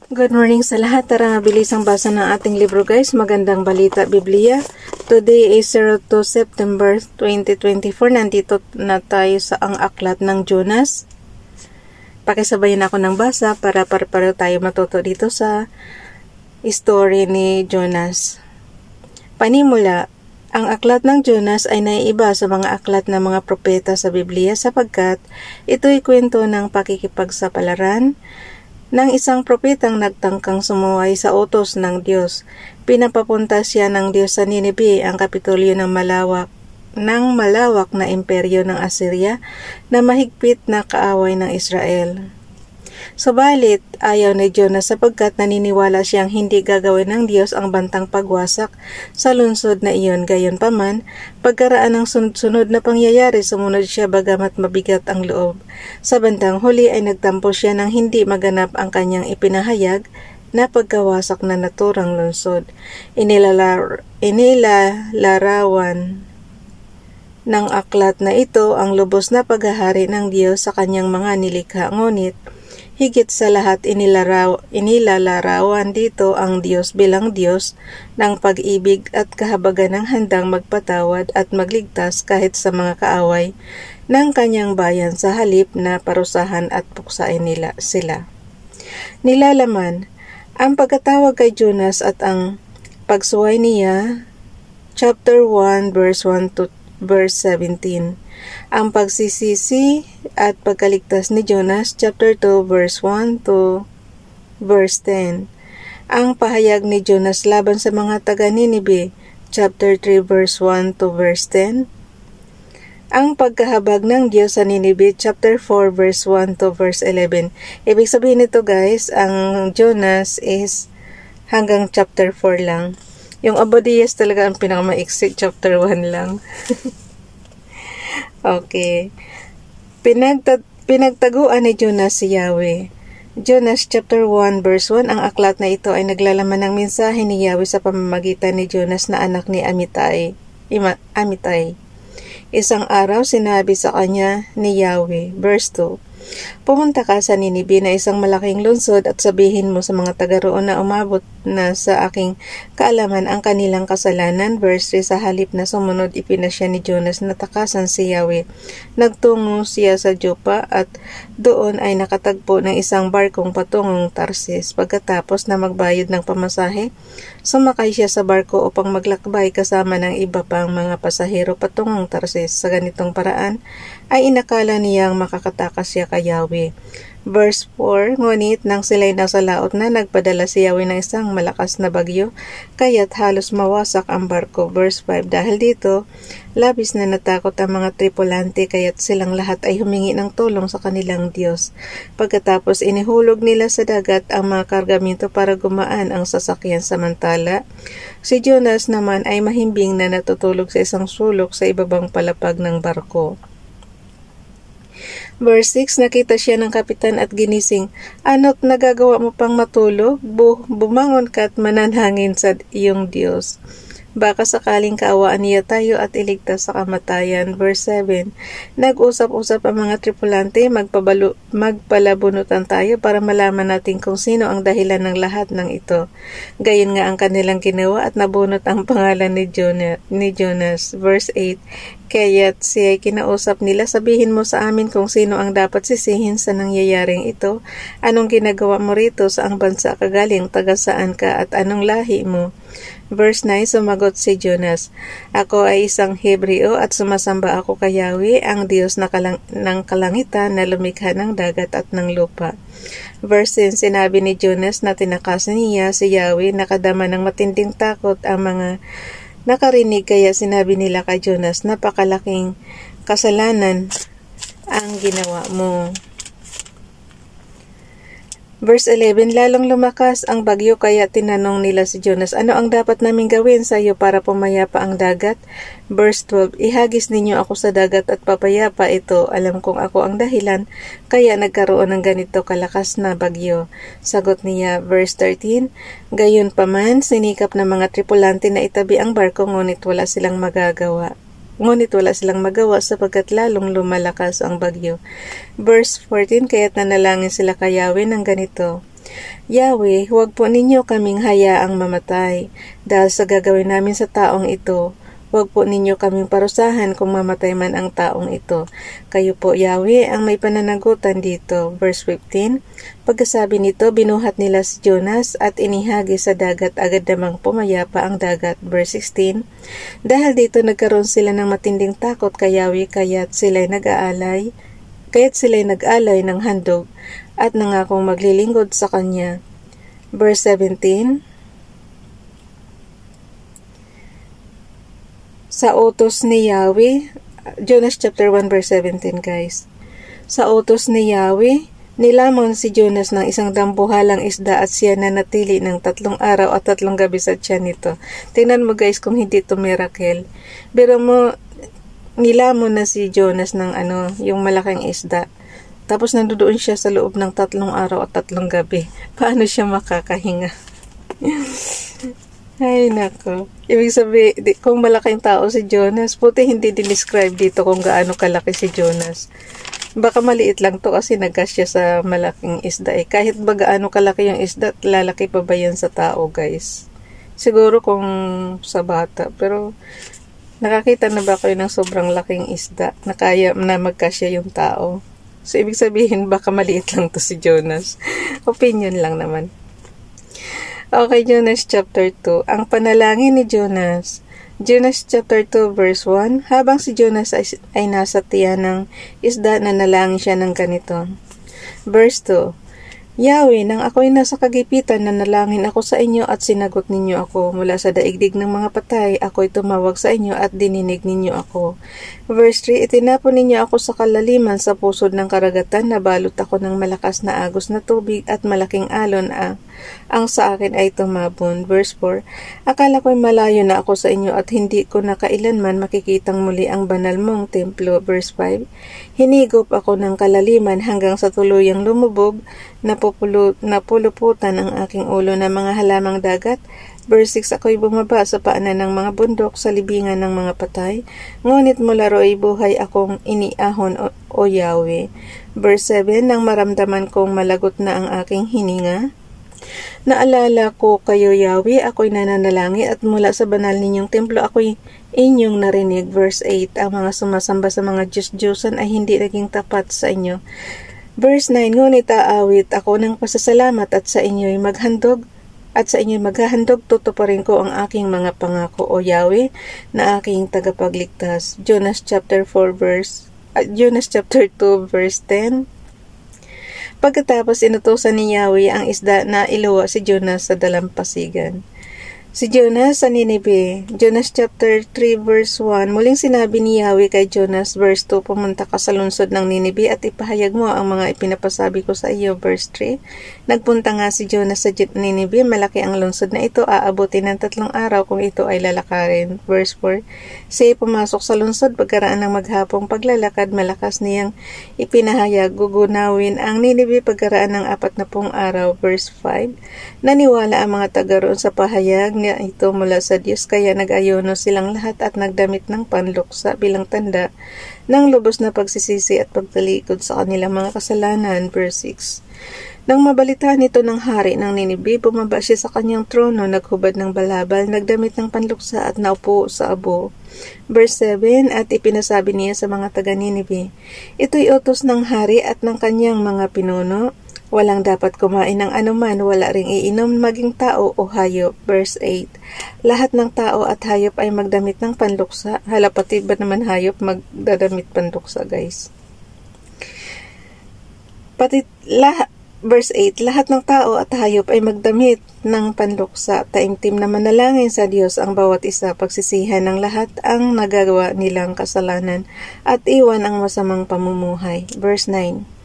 Good morning sa lahat. Tara mabilis ang basa ng ating libro guys. Magandang balita Biblia. Today is 02 September 2024. Nandito na tayo sa ang aklat ng Jonas. Pakisabayan ako ng basa para pareho tayo matuto dito sa story ni Jonas. Panimula, ang aklat ng Jonas ay naiiba sa mga aklat ng mga propeta sa Biblia sapagkat ito'y kwento ng pakikipagsapalaran ng isang propetang nagtangkang sumuway sa utos ng Diyos. Pinapapunta siya ng Diyos sa Ninibe, ang kapitolyo ng malawak na imperyo ng Assyria na mahigpit na kaaway ng Israel. Subalit, ayaw ni Jonas sapagkat naniniwala siyang hindi gagawin ng Diyos ang bantang pagwasak sa lungsod na iyon. Gayunpaman, pagkaraan ng sunod-sunod na pangyayari, sumunod siya bagamat mabigat ang loob. Sa bandang huli ay nagtampo siya ng hindi maganap ang kanyang ipinahayag na pagkawasak na naturang lungsod. Inilalarawan ng aklat na ito ang lubos na paghahari ng Diyos sa kanyang mga nilikha, ngunit higit sa lahat inilalarawan dito ang Diyos bilang Diyos ng pag-ibig at kahabagan ng handang magpatawad at magligtas kahit sa mga kaaway ng kanyang bayan sa halip na parusahan at puksain sila. Nilalaman, ang pagkatawag kay Jonas at ang pagsuway niya, chapter 1 verse 1 to verse 17. Ang pagsisisi at pagkaligtas ni Jonas, chapter 2 verse 1 to verse 10. Ang pahayag ni Jonas laban sa mga taga Ninibe, chapter 3 verse 1 to verse 10. Ang pagkahabag ng Diyos sa Ninibe, chapter 4 verse 1 to verse 11. Ibig sabihin nito guys, ang Jonas is hanggang chapter 4 lang. Yung Obadiah talaga ang pinakamaiksik, chapter 1 lang. Okay. Pinagtaguan ni Jonas si Yahweh. Jonas chapter 1 verse 1, ang aklat na ito ay naglalaman ng mensahe ni Yahweh sa pamamagitan ni Jonas na anak ni Amitai. Isang araw sinabi sa kanya ni Yahweh, verse 2, pumunta ka sa Ninibe na isang malaking lungsod at sabihin mo sa mga taga roon na umabot na sa aking kaalaman ang kanilang kasalanan. Verse 3, sa halip na sumunod ipinasya ni Jonas na takasan si Yahweh. Nagtungo siya sa Joppa at doon ay nakatagpo ng isang barkong patungong Tarsis. Pagkatapos na magbayad ng pamasahe, sumakay siya sa barko upang maglakbay kasama ng iba pang mga pasahero patungong Tarsis. Sa ganitong paraan ay inakala niyang makakatakas siya kay Yahweh. Verse 4, ngunit nang sila'y nasa laot na, nagpadala si Yahweh ng isang malakas na bagyo, kaya't halos mawasak ang barko. Verse 5, dahil dito, labis na natakot ang mga tripulante, kaya't silang lahat ay humingi ng tulong sa kanilang Diyos. Pagkatapos inihulog nila sa dagat ang mga kargamento para gumaan ang sasakyan, samantala si Jonas naman ay mahimbing na natutulog sa isang sulok sa ibabang palapag ng barko. Verse 6, nakita siya ng kapitan at ginising. Ano't nagagawa mo pang matulog? Bumangon ka at mananhangin sa iyong Diyos. Baka sakaling kaawaan niya tayo at iligtas sa kamatayan. Verse 7, nag-usap-usap ang mga tripulante, magpalabunutan tayo para malaman natin kung sino ang dahilan ng lahat ng ito. Gayon nga ang kanilang ginawa at nabunot ang pangalan ni Jonas. Verse 8, kaya't siya'y kinausap nila, sabihin mo sa amin kung sino ang dapat sisihin sa nangyayaring ito. Anong ginagawa mo rito, saang bansa ka galing, taga saan ka, at anong lahi mo? Verse 9, sumagot si Jonas, ako ay isang Hebreo at sumasamba ako kay Yahweh, ang Diyos ng kalangitan na lumikha ng dagat at ng lupa. Verse 10, sinabi ni Jonas na tinakasan niya si Yahweh, nakadama ng matinding takot ang mga nakarinig, kaya sinabi nila kay Jonas, napakalaking kasalanan ang ginawa mo. Verse 11, lalong lumakas ang bagyo kaya tinanong nila si Jonas, ano ang dapat naming gawin sa iyo para pumayapa ang dagat? Verse 12, ihagis ninyo ako sa dagat at papayapa ito. Alam kong ako ang dahilan kaya nagkaroon ng ganito kalakas na bagyo. Sagot niya. Verse 13, gayon pa man, sinikap ng mga tripulante na itabi ang barko ngunit wala silang magawa sapagkat lalong lumalakas ang bagyo. Verse 14, kaya't nanalangin sila kay Yahweh ng ganito, Yahweh, huwag po ninyo kaming hayaang mamatay, dahil sa gagawin namin sa taong ito. Huwag po ninyo kaming parusahan kung mamatay man ang taong ito. Kayo po, Yahweh, ang may pananagutan dito. Verse 15, pagkasabi nito, binuhat nila si Jonas at inihagi sa dagat, agad namang pumayapa ang dagat. Verse 16, dahil dito nagkaroon sila ng matinding takot kay Yahweh, kaya't sila'y nag-aalay ng handog at nangakong maglilingkod sa kanya. Verse 17, sa utos ni Yahweh, Jonas chapter 1 verse 17 guys. Sa utos ni Yahweh, nilamon si Jonas ng isang dambuhalang isda at siya nanatili ng 3 araw at 3 gabi sa tiyan nito. Tingnan mo guys kung hindi ito miracle. Pero mo, nilamon na si Jonas ng yung malaking isda. Tapos nandoon siya sa loob ng 3 araw at 3 gabi. Paano siya makakahinga? Ay, nako. Ibig sabihin, kung malaking tao si Jonas, puti hindi dinescribe dito kung gaano kalaki si Jonas. Baka maliit lang to kasi nagkas siya sa malaking isda. Kahit ba gaano kalaki yung isda, lalaki pa ba yan sa tao, guys? Siguro kung sa bata. Pero, nakakita na ba kayo ng sobrang laking isda na kaya na magkasya yung tao? So, ibig sabihin, baka maliit lang to si Jonas. Opinion lang naman. Okay, Jonas chapter 2. Ang panalangin ni Jonas. Jonas chapter 2 verse 1. Habang si Jonas ay nasa tiyan ng isda, nanalangin siya ng ganito. Verse 2. Yahweh, nang ako'y nasa kagipitan, nanalangin ako sa inyo at sinagot ninyo ako. Mula sa daigdig ng mga patay, ako'y tumawag sa inyo at dininig ninyo ako. Verse 3, itinapon ninyo ako sa kalaliman sa pusod ng karagatan, nabalot ako ng malakas na agos na tubig at malaking alon ang sa akin ay tumabon. Verse 4, akala ko'y malayo na ako sa inyo at hindi ko na kailanman makikitang muli ang banal mong templo. Verse 5, hinigop ako ng kalaliman hanggang sa tuluyang lumubog, napuluputan ang aking ulo ng mga halamang dagat. Verse 6, ako'y bumaba sa paanan ng mga bundok sa libingan ng mga patay, ngunit mula ro'y buhay akong iniahon o Yahweh. Verse 7, nang maramdaman kong malagot na ang aking hininga, naalala ko kayo Yahweh, ako'y nananalangin at mula sa banal ninyong templo ako'y inyong narinig. Verse 8, ang mga sumasamba sa mga Diyos-Diyosan ay hindi naging tapat sa inyo. Verse 9, ngunit aawit ako ng pasasalamat at sa inyo'y maghandog tutuparin ko ang aking mga pangako o Yahweh na aking tagapagligtas. Jonas chapter 2 verse 10. Pagkatapos inutusan ni Yahweh ang isda na iluwa si Jonas sa dalampasigan. Si Jonas sa Ninibe. Jonas chapter 3 verse 1. Muling sinabi ni Yahweh kay Jonas, verse 2, pumunta ka sa lungsod ng Ninibe at ipahayag mo ang mga ipinapasabi ko sa iyo. Verse 3. Nagpunta nga si Jonas sa Ninibe. Malaki ang lungsod na ito. Aabutin ng 3 araw kung ito ay lalakarin. Verse 4. Siya pumasok sa lungsod. Pagkaraan ng maghapong paglalakad, malakas niyang ipinahayag, gugunawin ang Ninibe pagkaraan ng 40 araw. Verse 5. Naniwala ang mga taga roon sa pahayag na ito mula sa Diyos, kaya nag-ayuno silang lahat at nagdamit ng panluksa bilang tanda ng lubos na pagsisisi at pagtalikod sa kanilang mga kasalanan. Verse 6. Nang mabalitaan ito ng hari ng Ninibe, bumaba siya sa kanyang trono, naghubad ng balabal, nagdamit ng panluksa at naupo sa abo. Verse 7, at ipinasabi niya sa mga taga Ninibe, ito'y utos ng hari at ng kanyang mga pinuno. Walang dapat kumain ng anuman, wala ring iinom maging tao o hayop. Verse 8, lahat ng tao at hayop ay magdamit ng panluksa. Hala, pati ba naman hayop magdadamit panluksa, guys? Verse 8, lahat ng tao at hayop ay magdamit ng panluksa. Taimtim na manalangin sa Diyos ang bawat isa, pagsisihan ng lahat ang nagagawa nilang kasalanan at iwan ang masamang pamumuhay. Verse 9,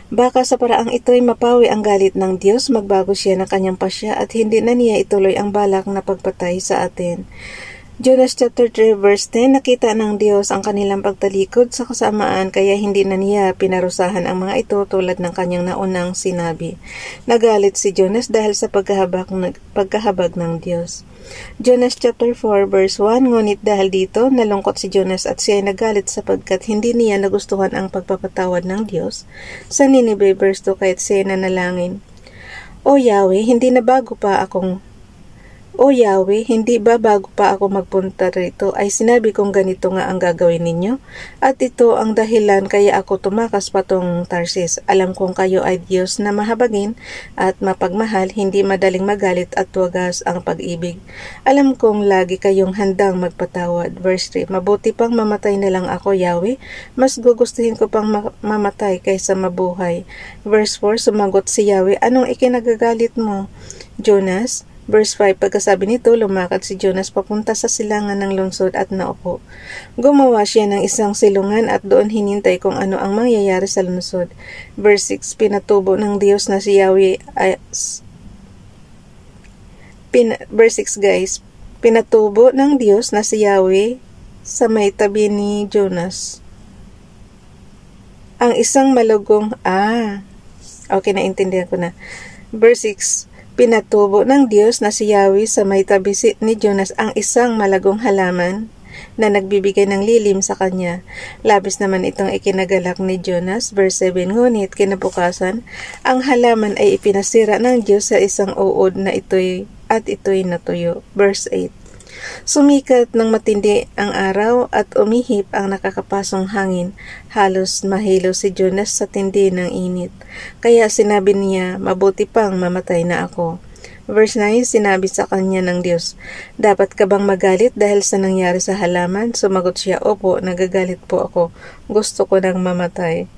baka sa paraang ito'y mapawi ang galit ng Diyos, magbago siya ng kanyang pasya at hindi na niya ituloy ang balak na pagpatay sa atin. Jonas chapter 3 verse 10, nakita ng Diyos ang kanilang pagtalikod sa kasamaan, kaya hindi na niya pinarusahan ang mga ito tulad ng kanyang naunang sinabi. Nagalit si Jonas dahil sa pagkahabag ng Diyos. Jonas chapter 4 verse 1, ngunit dahil dito, nalungkot si Jonas at siya ay nagalit sapagkat hindi niya nagustuhan ang pagpapatawad ng Diyos. Sa Ninibe verse 2, kahit siya nanalangin, O Yahweh, hindi ba bago pa ako magpunta rito ay sinabi kong ganito nga ang gagawin ninyo? At ito ang dahilan kaya ako tumakas patungong Tarsis. Alam kong kayo ay Diyos na mahabagin at mapagmahal, hindi madaling magalit at wagas ang pag-ibig. Alam kong lagi kayong handang magpatawad. Verse 3, mabuti pang mamatay na lang ako, Yahweh. Mas gugustuhin ko pang mamatay kaysa mabuhay. Verse 4, sumagot si Yahweh, anong ikinagagalit mo, Jonas? Verse 5, pagkasabi nito, lumakad si Jonas papunta sa silangan ng lungsod at naupo. Gumawa siya ng isang silungan at doon hinintay kung ano ang mangyayari sa lungsod. Verse 6, pinatubo ng Diyos na si Yahweh verse 6 guys, pinatubo ng Diyos na si Yahweh sa may tabi ni Jonas. Ang isang malugong, okay, naintindihan ko na. Verse 6, pinatubo ng Diyos na si Yahweh sa may tabi ni Jonas ang isang malagong halaman na nagbibigay ng lilim sa kanya. Labis naman itong ikinagalak ni Jonas. Verse 7, ngunit kinabukasan, ang halaman ay ipinasira ng Diyos sa isang uod na ito'y natuyo. Verse 8, sumikat ng matindi ang araw at umihip ang nakakapasong hangin. Halos mahilo si Jonas sa tindi ng init. Kaya sinabi niya, mabuti pang mamatay na ako. Verse 9, sinabi sa kanya ng Diyos, dapat ka bang magalit dahil sa nangyari sa halaman? Sumagot siya, opo, nagagalit po ako. Gusto ko nang mamatay.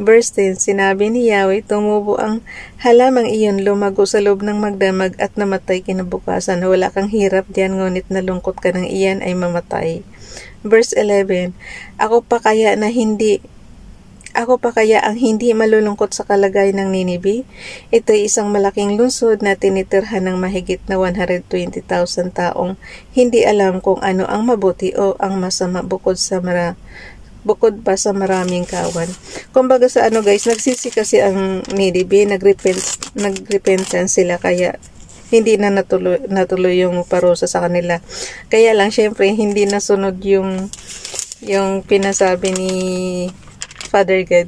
Verse 10, sinabi ni Yahweh, tumubo ang halamang iyon, lumago sa loob ng magdamag at namatay kinabukasan. Wala kang hirap diyan, ngunit nalungkot ka ng iyan ay mamatay. Verse 11, ako pa kaya ang hindi malulungkot sa kalagayan ng Ninive? Ito ay isang malaking lungsod na tinitirhan ng mahigit na 120,000 taong hindi alam kung ano ang mabuti o ang masama bukod pa sa maraming kawan. Kumbaga sa guys, nagsisi kasi ang Ninive, nagrepentan sila kaya hindi na natuloy yung parusa sa kanila. Kaya lang syempre hindi nasunod yung pinasabi ni Father God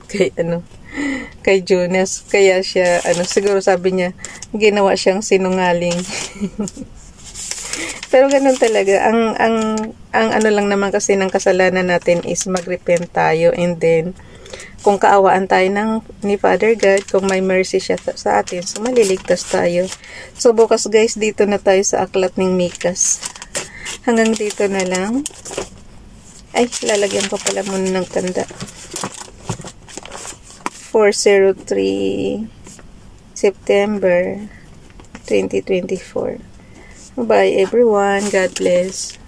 kay Jonas. Kaya siya siguro sabi niya ginawa siyang sinungaling. Pero ganun talaga, ang lang naman kasi ng kasalanan natin is mag-repent tayo, and then kung kaawaan tayo ni Father God, kung may mercy siya sa atin, so maliligtas tayo. So bukas guys, dito na tayo sa aklat ng Mikas. Hanggang dito na lang. Ay, lalagyan ko pala muna ng tanda. 403 September 2024. Bye everyone. God bless.